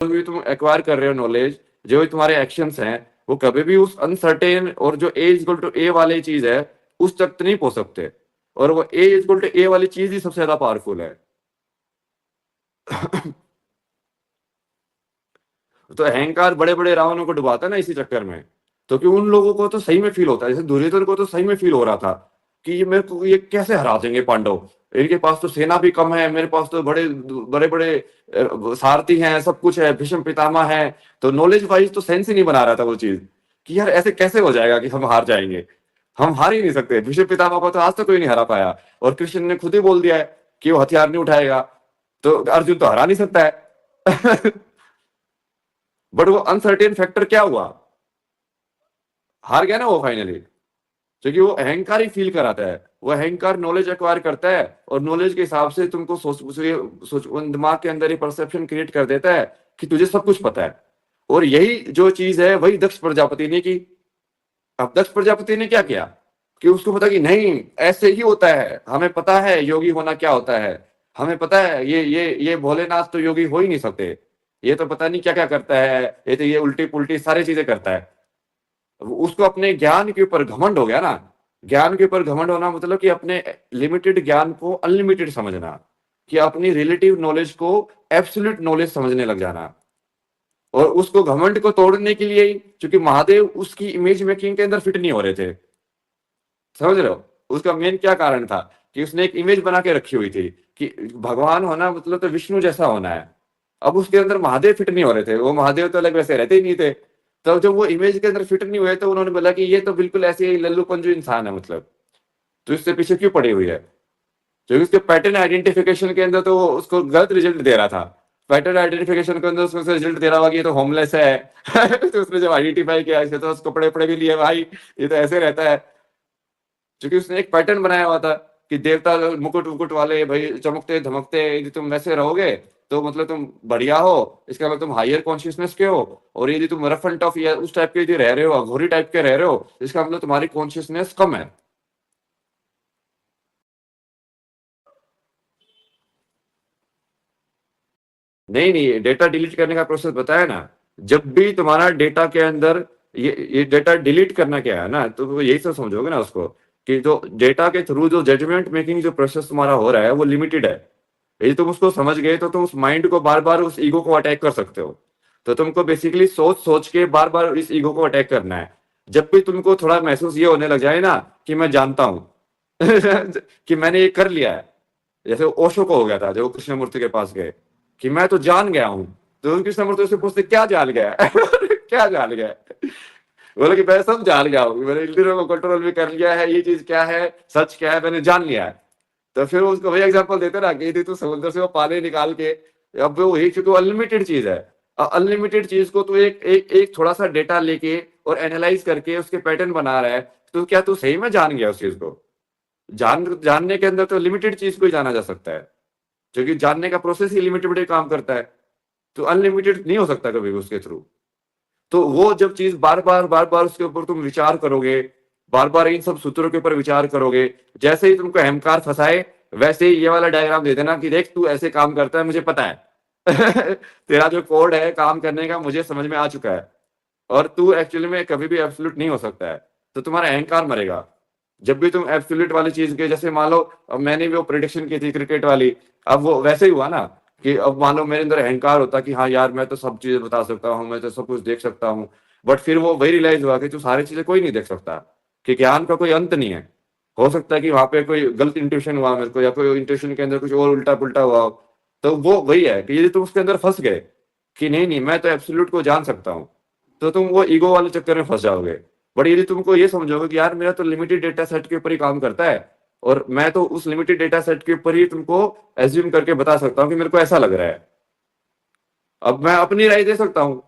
भी तुम एक्वायर कर रहे हो नॉलेज, जो भी तुम्हारे एक्शंस हैं, वो कभी भी उस अनसर्टेन और जो ए इक्वल टू ए वाली चीज है उस तक तो नहीं पहुंच सकते। और वो ए इक्वल टू ए वाली चीज ही सबसे ज्यादा पावरफुल है। तो अहंकार बड़े बड़े रावणों को डुबाता है ना इसी चक्कर में। तो कि उन लोगों को तो सही में फील होता है, जैसे दुर्योधन को तो सही में फील हो रहा था कि ये मेरे को ये कैसे हरा देंगे पांडव, इनके पास तो सेना भी कम है, मेरे पास तो बड़े बड़े बड़े सारथी हैं, सब कुछ है, भीष्म पितामह है। तो नॉलेज वाइज तो सेंस ही नहीं बना रहा था वो चीज, कि यार ऐसे कैसे हो जाएगा कि हम हार जाएंगे। हम हार ही नहीं सकते, भीष्म पितामह को तो आज तक कोई नहीं हरा पाया। और कृष्ण ने खुद ही बोल दिया है कि वो हथियार नहीं उठाएगा, तो अर्जुन तो हरा नहीं सकता है। बट वो अनसर्टेन फैक्टर क्या हुआ, हार गया ना वो फाइनली। क्योंकि वो अहंकार ही फील कराता है, वो अहंकार नॉलेज एक्वायर करता है और नॉलेज के हिसाब से तुमको सोच दिमाग के अंदर ही परसेप्शन क्रिएट कर देता है कि तुझे सब कुछ पता है। और यही जो चीज है वही दक्ष प्रजापति ने की। अब दक्ष प्रजापति ने क्या किया कि उसको पता कि नहीं ऐसे ही होता है, हमें पता है योगी होना क्या होता है, हमें पता है ये भोलेनाथ तो योगी हो ही नहीं सकते, ये तो पता नहीं क्या क्या करता है, ये तो ये उल्टी पुल्टी सारी चीजें करता है। उसको अपने ज्ञान के ऊपर घमंड हो गया ना। ज्ञान के ऊपर घमंड होना मतलब कि अपने लिमिटेड ज्ञान को अनलिमिटेड समझना, कि अपनी रिलेटिव नॉलेज को एब्सोल्यूट नॉलेज समझने लग जाना। और उसको घमंड को तोड़ने के लिए ही, क्योंकि महादेव उसकी इमेज मेकिंग के अंदर फिट नहीं हो रहे थे, समझ रहे हो। उसका मेन क्या कारण था कि उसने एक इमेज बना के रखी हुई थी कि भगवान होना मतलब तो विष्णु जैसा होना है। अब उसके अंदर महादेव फिट नहीं हो रहे थे, वो महादेव तो अलग वैसे रहते ही नहीं थे। तो जब वो इमेज के अंदर फिट नहीं हुए तो उन्होंने बोला कि ये तो बिल्कुल ऐसे ही लल्लू पंजू इंसान है, मतलब तो इससे पीछे क्यों पड़ी हुई है। क्योंकि उसके पैटर्न आइडेंटिफिकेशन के अंदर तो वो उसको गलत रिजल्ट दे रहा था। पैटर्न आइडेंटिफिकेशन के अंदर उसको रिजल्ट दे रहा हुआ कि ये तो होमलेस है। तो उसने जब आइडेंटिफाई किया इसे तो उसको कपड़े वपड़े भी लिए भाई, ये तो ऐसे रहता है। क्योंकि उसने एक पैटर्न बनाया हुआ था कि देवता मुकुट वुकुट वाले भाई चमकते धमकते, यदि तुम वैसे रहोगे तो मतलब तुम बढ़िया हो, इसका मतलब तुम हायर कॉन्शियसनेस के हो। और यदि तुम रफ एंड टफ या उस टाइप के यदि रह रहे हो, अघोरी टाइप के रह रहे हो, इसका मतलब तुम्हारी कॉन्शियसनेस कम है। नहीं नहीं, डेटा डिलीट करने का प्रोसेस बताया ना। जब भी तुम्हारा डेटा के अंदर ये डेटा डिलीट करना क्या है ना, तो यही सब समझोगे ना उसको, कि जो डेटा के थ्रू जो जजमेंट मेकिंग जो प्रोसेस तुम्हारा हो रहा है वो लिमिटेड है। यदि तुम उसको समझ गए तो तुम उस माइंड को बार बार उस ईगो को अटैक कर सकते हो। तो तुमको बेसिकली सोच सोच के बार बार इस ईगो को अटैक करना है। जब भी तुमको थोड़ा महसूस ये होने लग जाए ना कि मैं जानता हूं, कि मैंने ये कर लिया है, जैसे ओशो को हो गया था जब वो कृष्णमूर्ति के पास गए कि मैं तो जान गया हूं। तो कृष्णमूर्ति उससे पूछते क्या जान गया है? क्या जान गया है? बोले कि मैं सब जान गया हूँ, मैंने इंद्रियों को कंट्रोल भी कर लिया है, ये चीज क्या है, सच क्या है, मैंने जान लिया है। तो फिर वो उसको वही एग्जांपल देते ना कि यदि तू समुद्र से वो पानी निकाल के, अब वो वही चूंकि अनलिमिटेड चीज है, अनलिमिटेड चीज को तू एक एक एक थोड़ा सा डेटा लेके और एनालाइज करके उसके पैटर्न बना रहा है, तो क्या तू सही में जान गया उस चीज को? जानने के अंदर तो लिमिटेड चीज को ही जाना जा सकता है, क्योंकि जानने का प्रोसेस ही लिमिटेड काम करता है। तो अनलिमिटेड नहीं हो सकता कभी भी उसके थ्रू। तो वो जब चीज बार बार उसके ऊपर तुम विचार करोगे, बार बार इन सब सूत्रों के ऊपर विचार करोगे, जैसे ही तुमको अहंकार फंसाए वैसे ही ये वाला डायग्राम दे देना कि देख तू ऐसे काम करता है मुझे पता है। तेरा जो कोड है काम करने का मुझे समझ में आ चुका है, और तू एक्चुअली में कभी भी एब्सोल्यूट नहीं हो सकता है। तो तुम्हारा अहंकार मरेगा जब भी तुम एब्सोल्यूट वाली चीज के, जैसे मान लो अब मैंने भी वो प्रिडिक्शन की थी क्रिकेट वाली, अब वो वैसे ही हुआ ना कि अब मान लो मेरे अंदर अहंकार होता कि हाँ यार मैं तो सब चीजें बता सकता हूँ, मैं तो सब कुछ देख सकता हूँ। बट फिर वो वही रियलाइज हुआ कि तू सारी चीजें कोई नहीं देख सकता, कि ज्ञान का कोई अंत नहीं है। हो सकता है कि वहां पे कोई गलत इंट्यूशन हुआ मेरे को, या कोई इंट्यूशन के अंदर कुछ और उल्टा पुल्टा हुआ हो। तो वो वही है कि यदि तुम उसके अंदर फंस गए कि नहीं नहीं मैं तो एब्सोल्यूट को जान सकता हूँ, तो तुम वो ईगो वाले चक्कर में फंस जाओगे। बट यदि तुमको ये समझोगे कि यार मेरा तो लिमिटेड डेटा सेट के ऊपर ही काम करता है, और मैं तो उस लिमिटेड डेटा सेट के ऊपर ही तुमको एज्यूम करके बता सकता हूँ कि मेरे को ऐसा लग रहा है, अब मैं अपनी राय दे सकता हूँ।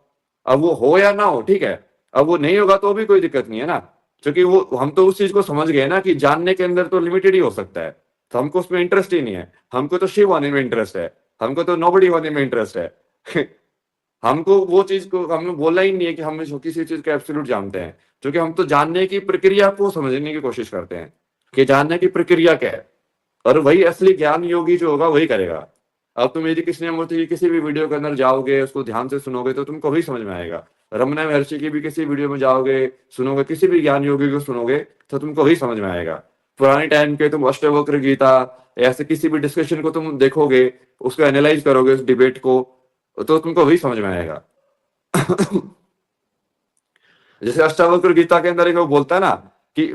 अब वो हो या ना हो ठीक है, अब वो नहीं होगा तो भी कोई दिक्कत नहीं है ना, क्योंकि वो हम तो उस चीज को समझ गए ना कि जानने के अंदर तो लिमिटेड ही हो सकता है। तो हमको उसमें इंटरेस्ट ही नहीं है, हमको तो शिव होने में इंटरेस्ट है, हमको तो नोबडी होने में इंटरेस्ट है। हमको वो चीज को हमने बोला ही नहीं है कि हम किसी चीज का एब्सोल्यूट जानते हैं, क्योंकि हम तो जानने की प्रक्रिया को समझने की कोशिश करते हैं कि जानने की प्रक्रिया क्या है। और वही असली ज्ञान योगी जो होगा वही करेगा। अब तुम यदि कृष्णमूर्ति की किसी भी वीडियो के अंदर जाओगे, उसको ध्यान से सुनोगे तो तुमको भी समझ में आएगा। रमना महर्षि की भी किसी वीडियो में जाओगे, सुनोगे, किसी भी ज्ञान योगी को सुनोगे तो तुमको भी समझ में आएगा। पुराने टाइम के तुम अष्टवक्र गीता, ऐसे किसी भी डिस्कशन को तुम देखोगे, उसको एनालाइज करोगे, उस डिबेट को, तो तुमको भी समझ में आएगा। जैसे अष्टावक्र गीता के अंदर एक वो बोलता है ना कि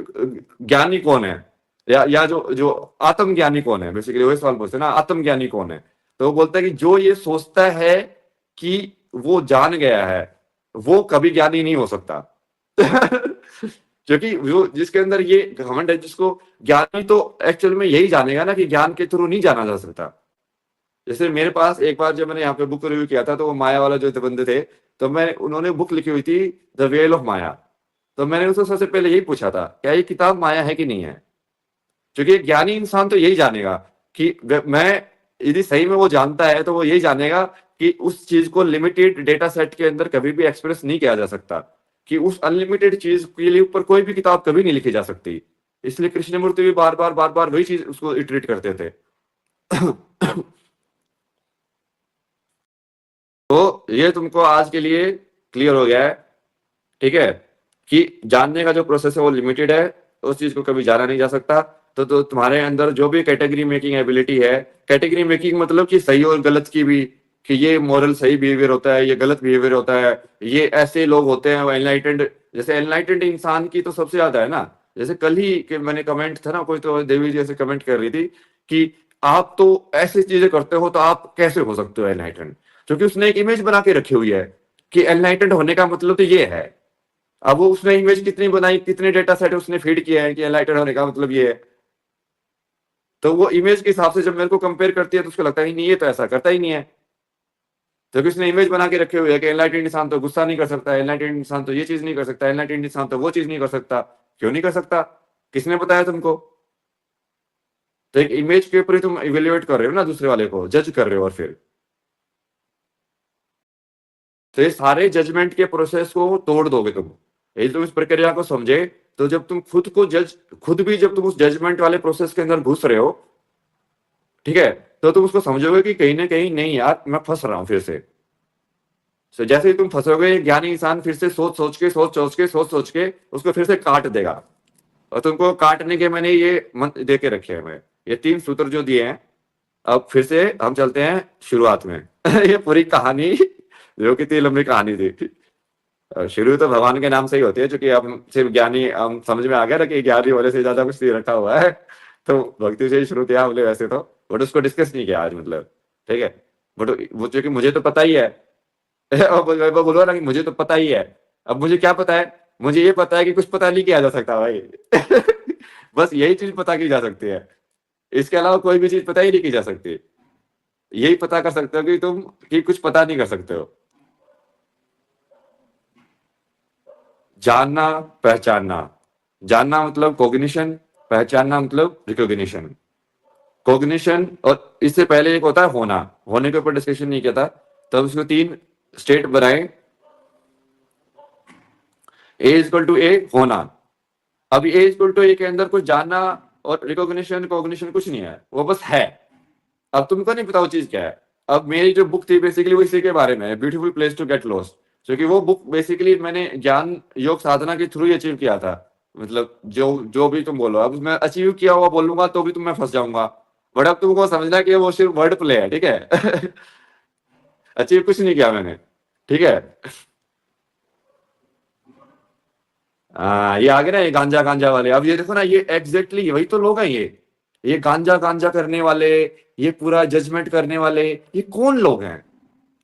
ज्ञानी कौन है, या जो जो आत्मज्ञानी कौन है, बेसिकली वही सवाल पूछते हैं ना, आत्मज्ञानी कौन है। तो वो बोलता है कि जो ये सोचता है कि वो जान गया है, वो कभी ज्ञानी नहीं हो सकता। क्योंकि वो जिसके अंदर ये घमंड है, जिसको ज्ञानी तो एक्चुअल में यही जानेगा ना कि ज्ञान के थ्रू नहीं जाना जा सकता। जैसे मेरे पास एक बार जब मैंने यहाँ पे बुक रिव्यू किया था, तो वो माया वाला जो बंदे थे, तो मैं उन्होंने बुक लिखी हुई थी द वेल ऑफ माया। तो मैंने उससे सबसे पहले यही पूछा था, क्या ये किताब माया है कि नहीं है। क्योंकि एक ज्ञानी इंसान तो यही जानेगा कि मैं, यदि सही में वो जानता है तो वो यही जानेगा कि उस चीज को लिमिटेड डेटा सेट के अंदर कभी भी एक्सप्रेस नहीं किया जा सकता, कि उस अनलिमिटेड चीज के लिए ऊपर कोई भी किताब कभी नहीं लिखी जा सकती। इसलिए कृष्णमूर्ति भी बार बार वही चीज उसको इटरेट करते थे। तो ये तुमको आज के लिए क्लियर हो गया है, ठीक है, कि जानने का जो प्रोसेस है वो लिमिटेड है, उस चीज को कभी जाना नहीं जा सकता। तो तुम्हारे अंदर जो भी कैटेगरी मेकिंग एबिलिटी है, कैटेगरी मेकिंग मतलब कि सही और गलत की भी, कि ये मॉरल सही बिहेवियर होता है, ये गलत बिहेवियर होता है, ये ऐसे लोग होते हैं वो एनलाइटेंड। जैसे एनलाइटेंड इंसान की तो सबसे ज्यादा है ना। जैसे कल ही के मैंने कमेंट था ना, कोई तो देवी जी ऐसे कमेंट कर रही थी कि आप तो ऐसी चीजें करते हो तो आप कैसे हो सकते हो एनलाइटेंड। क्योंकि उसने एक इमेज बना के रखी हुई है कि एनलाइटेंड होने का मतलब तो ये है। अब वो उसने इमेज कितनी बनाई, कितने डेटा सेट उसने फीड किया है कि एनलाइटेंड होने का मतलब ये है। तो वो इमेज के हिसाब से जब मेरे को कंपेयर करती है तो उसको लगता है नहीं, ये तो ऐसा करता ही नहीं है। तो उसने इमेज बना के रखे हुए है कि एनलाइटेंड इंसान तो गुस्सा नहीं कर सकता, एनलाइटेंड इंसान तो ये चीज नहीं कर सकता, एनलाइटेंड इंसान तो वो चीज नहीं कर सकता। क्यों नहीं कर सकता, किसने बताया तुमको। तो एक इमेज के ऊपर ही तुम इवेल्युएट कर रहे हो ना, दूसरे वाले को जज कर रहे हो। और फिर तो ये सारे जजमेंट के प्रोसेस को तोड़ दोगे तुम, यदि तुम इस प्रक्रिया को समझे। तो जब तुम खुद को जज, खुद भी जब तुम उस जजमेंट वाले प्रोसेस के अंदर घुस रहे हो, ठीक है, तो तुम उसको समझोगे कि कहीं ना कहीं नहीं यार, मैं फंस रहा हूं फिर से। तो जैसे ही तुम फंसोगे, ज्ञानी इंसान फिर से सोच सोच के उसको फिर से काट देगा। और तुमको काटने के मैंने ये मंत्र दे के रखे हैं, मैं ये 3 सूत्र जो दिए हैं। अब फिर से हम चलते हैं शुरुआत में। ये पूरी कहानी जो कि इतनी लंबी कहानी थी, शुरू तो भगवान के नाम से ही होती है, क्योंकि हम सिर्फ ज्ञानी, हम समझ में आ गया ना कि ज्ञानी होने से ज्यादा कुछ नहीं रखा हुआ है। तो भक्ति से ही शुरू किया हमने वैसे तो, बट उसको डिस्कस नहीं किया आज, मतलब, ठीक है। बट वो चूंकि मुझे तो पता ही है। अब वो बोलो ना कि मुझे तो पता ही है। अब मुझे क्या पता है, मुझे ये पता है कि कुछ पता नहीं किया जा सकता भाई। बस यही चीज पता की जा सकती है, इसके अलावा कोई भी चीज पता ही नहीं की जा सकती। यही पता कर सकते हो कि तुम, कि कुछ पता नहीं कर सकते हो। जानना, पहचानना। जानना मतलब कॉग्निशन, पहचानना मतलब रिकॉग्निशन। कॉग्निशन, और इससे पहले एक होता है होना। होने के ऊपर डिस्कशन नहीं किया था, तब उसको 3 स्टेट बनाए। ए इक्वल टू ए, होना। अब ए इक्वल टू ए के अंदर कुछ जानना और रिकॉग्निशन कॉग्निशन कुछ नहीं है, वो बस है। अब तुमको नहीं पता वो चीज क्या है। अब मेरी जो बुक थी बेसिकली वो इसी के बारे में, beautiful place to get lost. क्योंकि वो बुक बेसिकली मैंने ज्ञान योग साधना के थ्रू ही अचीव किया था। मतलब जो जो भी तुम बोलो, अब मैं अचीव किया हुआ बोलूंगा तो भी तुम मैं फंस जाऊंगा। बट अब तुमको समझना कि वो सिर्फ वर्ड प्ले है, ठीक है। अचीव कुछ नहीं किया मैंने, ठीक है। ये आ गए ना ये गांजा गांजा वाले। अब ये देखो ना, ये एग्जैक्टली वही तो लोग हैं ये गांजा गांजा करने वाले, ये पूरा जजमेंट करने वाले, ये कौन लोग हैं।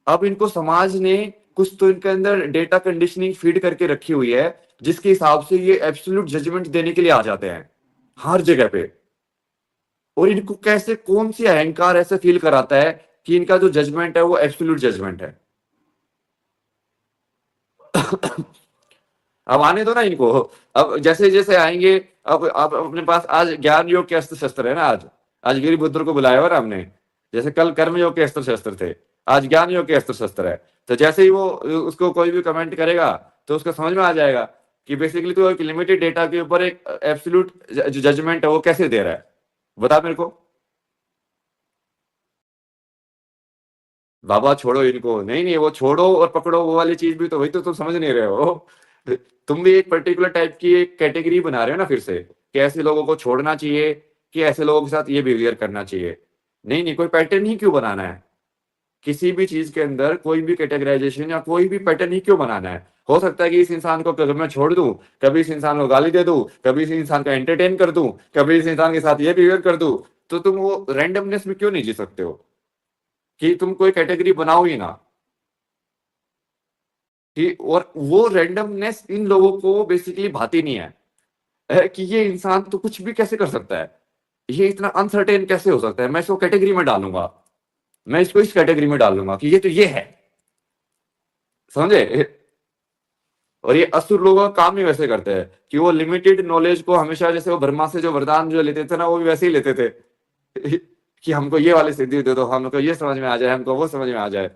अब इनको समाज ने कुछ तो इनके अंदर डेटा कंडीशनिंग फीड करके रखी हुई है, जिसके हिसाब से ये एब्सोल्यूट जजमेंट देने के लिए आ जाते हैं हर जगह पे। और इनको कैसे, कौन सी अहंकार ऐसे फील कराता है कि इनका जो जजमेंट है वो एब्सोल्यूट जजमेंट है। अब आने दो ना इनको। अब जैसे जैसे आएंगे, अब अपने पास आज ज्ञान योग के अस्त्र शस्त्र है ना। आज गिरिपुत्र को बुलाया हुआ ना हमने। जैसे कल कर्म योग के अस्त्र शस्त्र थे, आज ज्ञान योग के अस्त्र शस्त्र है। तो जैसे ही वो उसको कोई भी कमेंट करेगा तो उसको समझ में आ जाएगा कि बेसिकली तो एक लिमिटेड डेटा के ऊपर एक एब्सोल्यूट जजमेंट है वो कैसे दे रहा है। बता मेरे को। बाबा छोड़ो इनको, नहीं नहीं वो छोड़ो और पकड़ो वो वाली चीज भी तो वही तो तुम समझ नहीं रहे हो। तुम भी एक पर्टिकुलर टाइप की एक कैटेगरी बना रहे हो ना फिर से, कि ऐसे लोगों को छोड़ना चाहिए, कि ऐसे लोगों के साथ ये बिहेवियर करना चाहिए। नहीं नहीं, कोई पैटर्न ही क्यों बनाना है? किसी भी चीज के अंदर कोई भी कैटेगराइजेशन या कोई भी पैटर्न ही क्यों बनाना है? हो सकता है कि इस इंसान को कभी मैं छोड़ दूं, कभी इस इंसान को गाली दे दूं, कभी इस इंसान का एंटरटेन कर दूं, कभी इस इंसान के साथ ये बिहेवियर कर दूं। तो तुम वो रैंडमनेस में क्यों नहीं जी सकते हो, कि तुम कोई कैटेगरी बनाओ ही ना? कि और वो रैंडमनेस इन लोगों को बेसिकली भाती नहीं है, कि ये इंसान तो कुछ भी कैसे कर सकता है, ये इतना अनसर्टेन कैसे हो सकता है, मैं इसको कैटेगरी में डालूंगा, मैं इसको इस कैटेगरी में डालूंगा कि ये तो ये है। समझे? और ये असुर लोग का काम ही वैसे करते हैं, कि वो लिमिटेड नॉलेज को हमेशा, जैसे वो ब्रह्मा से जो वरदान जो लेते थे ना, वो भी वैसे ही लेते थे। कि हमको ये वाली सिद्धि दे दो, हमको ये समझ में आ जाए, हमको वो समझ में आ जाए।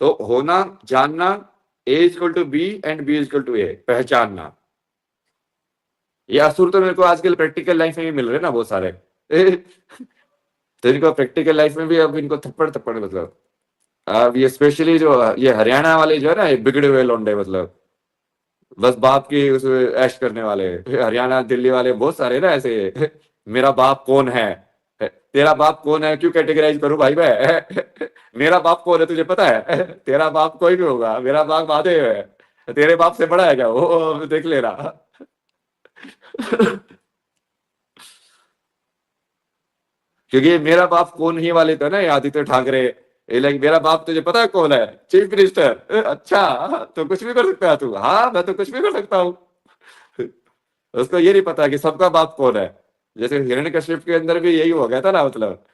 तो होना, जानना, A equal to B and B equal to A, पहचानना। ये असुर तो मेरे को आजकल प्रैक्टिकल लाइफ में भी मिल रहे हैं ना बहुत सारे। तो इनको प्रैक्टिकल लाइफ में भी अब इनको थप्पड़ थप्पड़ मतलब, अब ये स्पेशली जो ये हरियाणा वाले जो है ना, ये बिगड़े हुए लौंडे मतलब, बस बाप की उस ऐश करने वाले, हरियाणा दिल्ली वाले बहुत सारे ना ऐसे। मेरा बाप कौन है? तेरा बाप कौन है क्यों कैटेगराइज करूं भाई मैं? मेरा बाप कौन है तुझे पता है? तेरा बाप कोई भी होगा, मेरा बाप महादेव है। तेरे बाप से बड़ा है क्या वो? देख लेना। क्योंकि मेरा बाप कौन ही वाले थे ना, ये आदित्य ठाकरे, ये लाइक मेरा बाप तुझे पता है कौन है? Chief minister. अच्छा, तो कुछ भी कर सकता है तू? हाँ मैं तो कुछ भी कर सकता हूँ। उसको ये नहीं पता कि सबका बाप कौन है। जैसे हिरण्यकश्यप के अंदर भी यही हो गया था ना मतलब।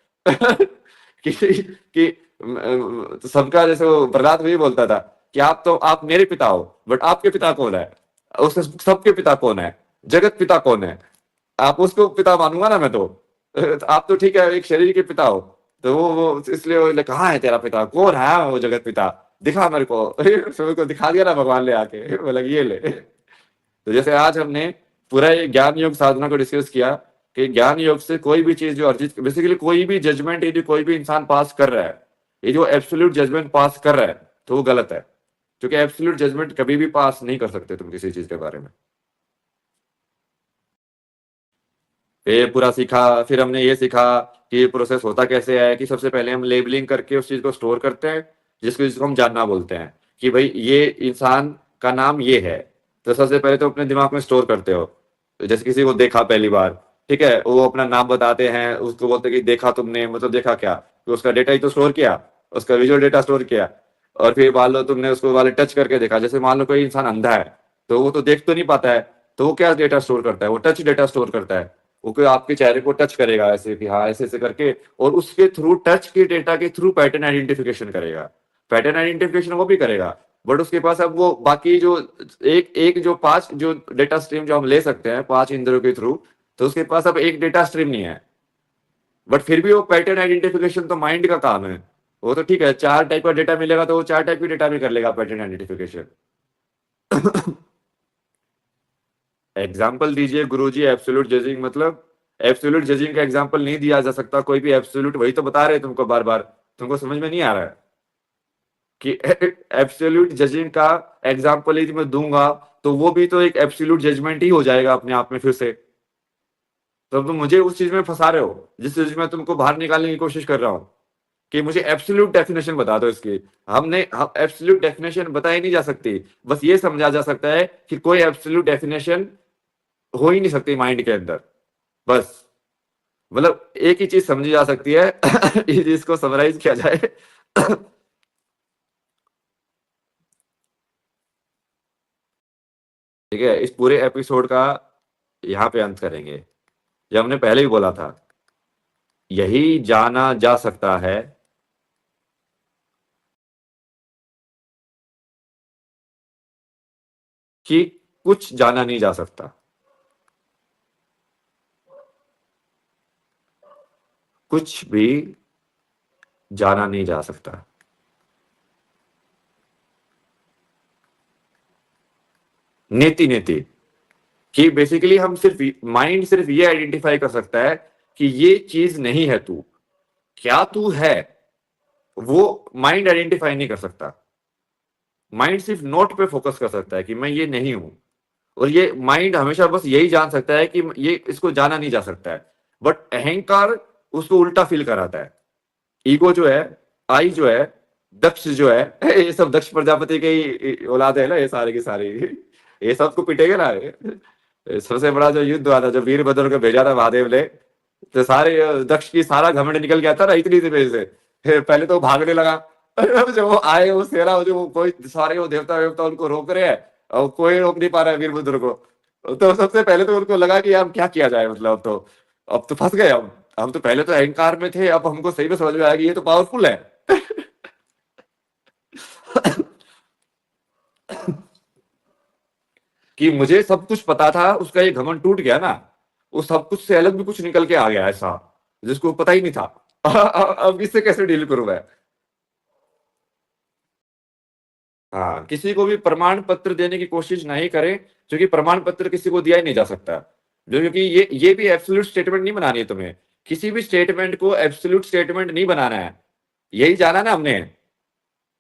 कि तो सबका, जैसे वो प्रहलाद भी बोलता था कि आप मेरे पिता हो, बट आपके पिता कौन है? उसके सबके पिता कौन है? जगत पिता कौन है? आप उसको पिता मानूंगा ना मैं तो। आप तो ठीक है एक शरीर के पिता हो, तो वो इसलिए वो कहाँ है तेरा पिता, कौन है वो जगत पिता? दिखा मेरे को। फिर मेरे को दिखा दिया ना भगवान ले आके, बोला कि ये ले। तो जैसे आज हमने पूरा ये ज्ञान योग साधना को डिस्कस किया, कि ज्ञान योग से कोई भी चीज जो अर्जित, बेसिकली कोई भी जजमेंट यदि कोई भी इंसान पास कर रहा है, ये जो एब्सोल्यूट जजमेंट पास कर रहा है, तो वो गलत है। क्योंकि एब्सोल्यूट जजमेंट कभी भी पास नहीं कर सकते तुम किसी चीज के बारे में। ये पूरा सीखा, फिर हमने ये सीखा कि ये प्रोसेस होता कैसे है, कि सबसे पहले हम लेबलिंग करके उस चीज को स्टोर करते हैं, जिसको हम जानना बोलते हैं। कि भाई ये इंसान का नाम ये है, तो सबसे पहले तो अपने दिमाग में स्टोर करते हो। जैसे किसी को देखा पहली बार, ठीक है, वो अपना नाम बताते हैं, उसको बोलते हैं कि देखा तुमने, मतलब देखा क्या? तो उसका डेटा ही तो स्टोर किया, उसका विजुअल डेटा स्टोर किया। और फिर मान लो तुमने उसको वाले टच करके देखा, जैसे मान लो कोई इंसान अंधा है, तो वो तो देख तो नहीं पाता है, तो वो क्या डेटा स्टोर करता है? वो टच डेटा स्टोर करता है। वो कोई आपके चेहरे को टच करेगा ऐसे कि हाँ ऐसे ऐसे करके, और उसके थ्रू, टच के डेटा के थ्रू पैटर्न आइडेंटिफिकेशन करेगा। पैटर्न आइडेंटिफिकेशन वो भी करेगा, बट उसके पास अब वो बाकी जो एक एक जो पांच जो डेटा स्ट्रीम जो हम ले सकते हैं पांच इंद्रियों के थ्रू, तो उसके पास अब एक डेटा स्ट्रीम नहीं है। बट फिर भी वो पैटर्न आइडेंटिफिकेशन तो माइंड का काम है। वो तो ठीक है, चार टाइप का डेटा मिलेगा तो वो चार टाइप की डेटा भी कर लेगा पैटर्न आइडेंटिफिकेशन। एग्जाम्पल दीजिए गुरुजी, एब्सोल्यूट जजिंग मतलब? एब्सोल्यूट जजिंग का एग्जाम्पल नहीं दिया जा सकता कोई भी एब्सोल्यूट, वही तो बता रहे हैं तुमको बार बार। तुमको समझ में नहीं आ रहा है कि एब्सोल्यूट जजिंग का एग्जाम्पल यदि मैं दूंगा, तो वो भी तो एक एब्सोल्यूट जजमेंट ही हो जाएगा अपने आप में फिर से। तो तुम मुझे उस चीज में फंसा रहे हो जिस चीज में तुमको बाहर निकालने की कोशिश कर रहा हूँ, कि मुझे एब्सोल्यूट डेफिनेशन बता दो इसकी। हम एब्सोल्यूट डेफिनेशन बताई नहीं जा सकती, बस ये समझा जा सकता है कि कोई एब्सोल्यूट डेफिनेशन हो ही नहीं सकती माइंड के अंदर। बस, मतलब एक ही चीज समझी जा सकती है। इस चीज को समराइज किया जाए। ठीक है, इस पूरे एपिसोड का यहाँ पे अंत करेंगे। जो हमने पहले भी बोला था, यही जाना जा सकता है कि कुछ जाना नहीं जा सकता। कुछ भी जाना नहीं जा सकता। नेति नेति, कि बेसिकली हम सिर्फ, माइंड सिर्फ ये आइडेंटिफाई कर सकता है कि ये चीज नहीं है तू। क्या तू है? वो माइंड आइडेंटिफाई नहीं कर सकता। माइंड सिर्फ नोट पे फोकस कर सकता है कि मैं ये नहीं हूं, और ये माइंड हमेशा बस यही जान सकता है कि ये इसको जाना नहीं जा सकता है। बट अहंकार उसको उल्टा फील कराता है। ईगो जो है, आई जो है, दक्ष जो है, ये सब दक्ष प्रजापति के ही औलाद है ना, ये सारे की सारी। ये सबको पिटेगा ना। ये सबसे बड़ा जो युद्ध हुआ था, जो वीरभद्र को भेजा था महादेव ने, तो सारे दक्ष की सारा घमंड निकल गया था ना इतनी सी वजह से। पहले तो वो भागने लगा। अब जब वो आए, वो सेना, जो वो कोई सारे वो देवता वेवता उनको रोक रहे हैं, और कोई रोक नहीं पा रहा है वीरभद्र को। तो सबसे पहले तो उनको लगा कि यार क्या किया जाए, मतलब अब तो फंस गए। हम तो पहले तो अहंकार में थे, अब हमको सही में समझ में आया कि ये तो पावरफुल है। कि मुझे सब कुछ पता था, उसका ये घमंड टूट गया ना। वो सब कुछ से अलग भी कुछ निकल के आ गया ऐसा, जिसको पता ही नहीं था। अब इससे कैसे डील करूं मैं? हाँ, किसी को भी प्रमाण पत्र देने की कोशिश नहीं करें, क्योंकि प्रमाण पत्र किसी को दिया ही नहीं जा सकता। जो क्योंकि ये भी एब्सोल्यूट स्टेटमेंट नहीं बनानी है तुम्हें। किसी भी स्टेटमेंट को एब्सोल्यूट स्टेटमेंट नहीं बनाना है। यही जाना ना हमने।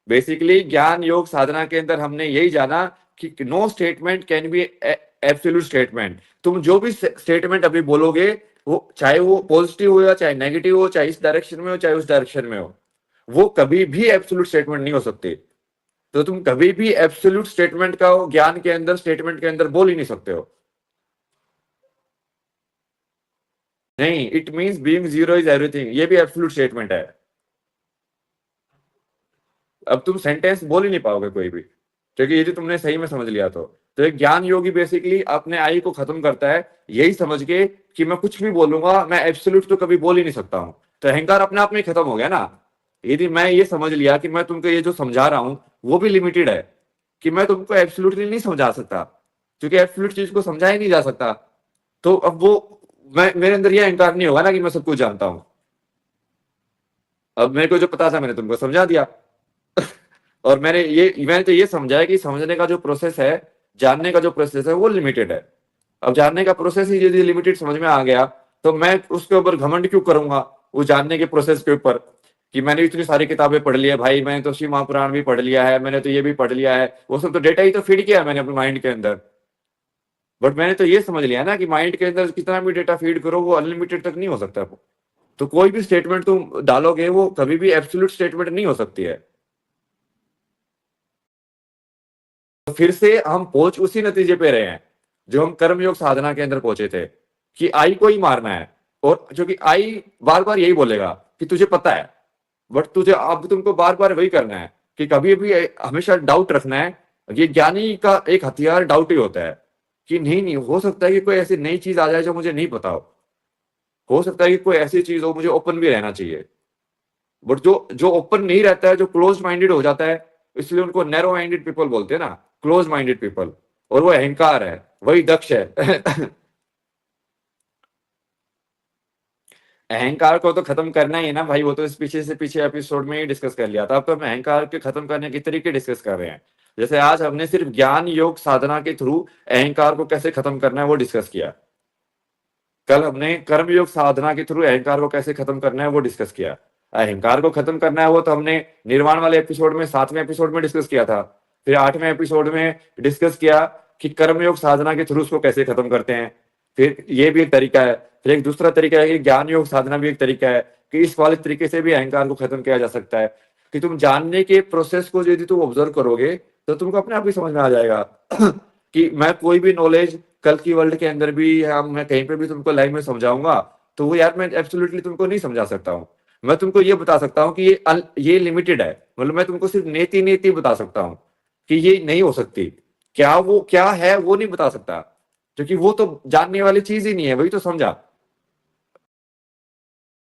बेसिकली ज्ञान योग साधना के अंदर हमने यही जाना कि no statement can be absolute statement. तुम जो भी स्टेटमेंट अभी बोलोगे, वो चाहे वो पॉजिटिव हो या चाहे नेगेटिव हो, चाहे इस डायरेक्शन में हो चाहे उस डायरेक्शन में हो, वो कभी भी एब्सोल्यूट स्टेटमेंट नहीं हो सकती। तो तुम कभी भी एब्सोल्यूट स्टेटमेंट का ज्ञान के अंदर, स्टेटमेंट के अंदर बोल ही नहीं सकते हो। नहीं, it means being zero is everything, ये भी एब्सोल्यूट स्टेटमेंट है। अब तुम सेंटेंस बोल ही नहीं पाओगे कोई भी, क्योंकि ये जो तुमने सही में समझ लिया तो एक ज्ञान योगी बेसिकली अपने आई को खत्म करता है, यही समझ के कि मैं कुछ भी बोलूंगा, मैं एब्सोल्यूट तो कभी बोल ही नहीं सकता हूं। तो अहंकार अपने आप में ही खत्म हो गया ना। यदि मैं ये समझ लिया कि मैं तुमको ये जो समझा रहा हूं वो भी लिमिटेड है, कि मैं तुमको एब्सोल्युटली नहीं समझा सकता, क्योंकि एब्सोल्यूट चीज को समझा ही नहीं जा सकता। तो अब वो, मैं मेरे अंदर ये अहंकार नहीं होगा ना कि मैं सब कुछ जानता हूं। अब मेरे को जो पता था मैंने तुमको समझा दिया। और मैंने तो ये समझा है कि समझने का जो प्रोसेस है, जानने का जो प्रोसेस है वो लिमिटेड है। अब जानने का प्रोसेस ही यदि लिमिटेड समझ में आ गया, तो मैं उसके ऊपर घमंड क्यों करूंगा वो जानने के प्रोसेस के ऊपर, कि मैंने इतनी सारी किताबें पढ़ ली है भाई, मैंने तो शिव महापुराण भी पढ़ लिया है, मैंने तो ये भी पढ़ लिया है, वो सब तो डेटा ही तो फीड किया है मैंने अपने माइंड के अंदर। बट मैंने तो ये समझ लिया ना कि माइंड के अंदर कितना भी डेटा फीड करो, वो अनलिमिटेड तक नहीं हो सकता। तो कोई भी स्टेटमेंट तुम डालोगे वो कभी भी एब्सोल्यूट स्टेटमेंट नहीं हो सकती है। तो फिर से हम पहुंच उसी नतीजे पे रहे हैं जो हम कर्मयोग साधना के अंदर पहुंचे थे, कि आई को ही मारना है। और जो कि आई बार बार यही बोलेगा कि तुझे पता है, बट तुझे अब तुमको बार बार वही करना है, कि कभी भी हमेशा डाउट रखना है। ये ज्ञानी का एक हथियार डाउट ही होता है, कि नहीं नहीं हो सकता है कि कोई ऐसी नई चीज आ जाए जो मुझे नहीं पता हो सकता है कि कोई ऐसी चीज हो, मुझे ओपन भी रहना चाहिए। बट जो जो ओपन नहीं रहता है, जो क्लोज माइंडेड हो जाता है, इसलिए उनको नैरो माइंडेड पीपल बोलते हैं ना, क्लोज माइंडेड पीपल। और वो अहंकार है, वही दक्ष है। अहंकार को तो खत्म करना ही है ना भाई, वो तो इस पीछे से पीछे एपिसोड में ही डिस्कस कर लिया था। अब तो हम अहंकार के खत्म करने के तरीके डिस्कस कर रहे हैं। जैसे आज हमने सिर्फ ज्ञान योग साधना के थ्रू अहंकार को कैसे खत्म करना है वो डिस्कस किया। कल हमने कर्म योग साधना के थ्रू अहंकार को कैसे खत्म करना है वो डिस्कस किया। अहंकार को खत्म करना है वो तो हमने निर्वाण वाले एपिसोड में, 7वें एपिसोड में डिस्कस किया था। फिर 8वें एपिसोड में डिस्कस किया कि कर्म योग साधना के थ्रू उसको कैसे खत्म करते हैं। फिर ये भी एक तरीका है। फिर एक दूसरा तरीका है कि ज्ञान योग साधना भी एक तरीका है, कि इस वाले तरीके से भी अहंकार को खत्म किया जा सकता है। कि तुम जानने के प्रोसेस को यदि तुम ऑब्जर्व करोगे तो तुमको अपने आप ही समझ में आ जाएगा। कि मैं कोई भी नॉलेज कल की वर्ल्ड के अंदर भी, या मैं कहीं पे भी तुमको लाइव में समझाऊंगा, तो वो यार मैं एब्सोल्युटली तुमको नहीं समझा सकता हूँ। मैं तुमको ये बता सकता हूँ कि ये लिमिटेड है, मतलब मैं तुमको सिर्फ नेति नेति बता सकता हूँ कि ये नहीं हो सकती। क्या वो क्या है वो नहीं बता सकता, क्योंकि वो तो जानने वाली चीज ही नहीं है, वही तो समझा।